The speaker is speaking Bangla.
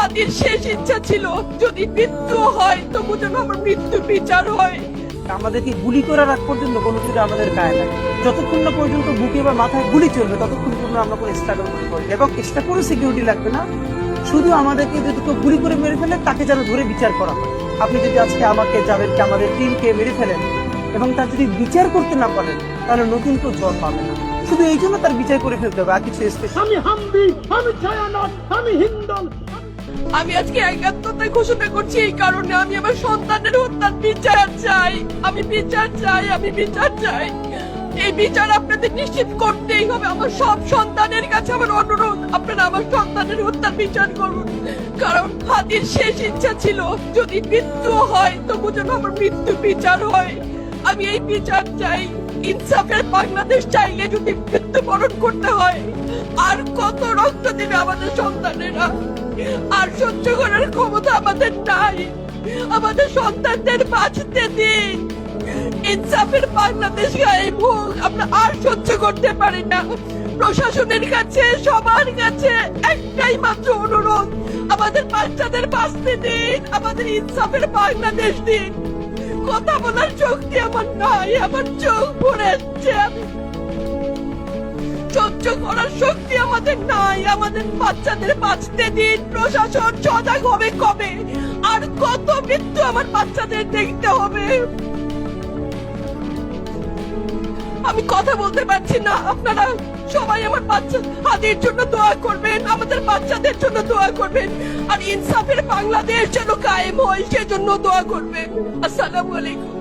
হাদির শেষ ইচ্ছা ছিল যদি মৃত্যু হয় তবু যেন আমার মৃত্যু বিচার হয়। আমাদেরকে গুলি করার আগ পর্যন্ত কোনো কিছু আমাদের গায়ে লাগে, যতক্ষণ না পর্যন্ত বুকে বা মাথায় গুলি চলবে ততক্ষণ পর্যন্ত আমরা কোনো স্ট্রাগল করি, এবং এক্সট্রা কোনো সিকিউরিটি লাগবে না। শুধু আমাদেরকে যদি কেউ গুলি করে মেরে ফেলে তাকে যেন ধরে বিচার করা হয়। আপনি যদি আজকে আমাকে জাভেদকে আমাদের টিমকে মেরে ফেলেন এবং তার যদি বিচার করতে না পারেন তাহলে নতুন কেউ জব পাবে না। শুধু এই জন্য তার বিচার করে ফেলতে হবে, আর কিছু স্পেশাল। আমি হামদি, আমি ছায়ানট, আমি হিন্দল। আমি আজকে একাত্মতায় ঘোষণা করছি এই কারণে আমি আমার সন্তানের হত্যার বিচার চাই। আমি বিচার চাই, আমি বিচার চাই। এই বিচার আপনাদের নিশ্চিত করতেই হবে। আমার সব সন্তানের কাছে আমার অনুরোধ, আপনারা আমার সন্তানের হত্যার বিচার করুন। কারণ হাদির শেষ ইচ্ছা ছিল যদি মৃত্যু হয় তবু যেন আমার মৃত্যু বিচার হয়। আমি এই বিচার চাই। ইনসাফের বাংলাদেশ চাইলে যদি মৃত্যুবরণ করতে হয়, আর কত রক্ত দেবে আমাদের সন্তানেরা? আর সহ্য করার ক্ষমতা আমাদের নাই। আমাদের সন্তানদের বাঁচতে দিন। ইনসাফের বাংলাদেশ গায়ে মুখ আমরা আর সহ্য করতে পারি না। প্রশাসনের কাছে, সবার কাছে একটাই মাত্র অনুরোধ, আমাদের বাচ্চাদের বাঁচতে দিন, আমাদের ইনসাফের বাংলাদেশ দিন। কথা বলার শক্তি আমার নাই, আমার চোখ ভরেছে। সহ্য করার শক্তি আমাদের নাই। আমাদের বাচ্চাদের বাঁচতে দিন। প্রশাসন সজাগ হবে কবে? আর কত মৃত্যু আমার বাচ্চাদের দেখতে হবে? আমি কথা বলতে পারছি না। আপনারা সবাই আমার বাচ্চা হাদির জন্য দোয়া করবেন, আমাদের বাচ্চাদের জন্য দোয়া করবেন, আর ইনসাফের বাংলাদেশ যেন কায়েম হয় সেজন্য দোয়া করবেন। আসসালামু আলাইকুম।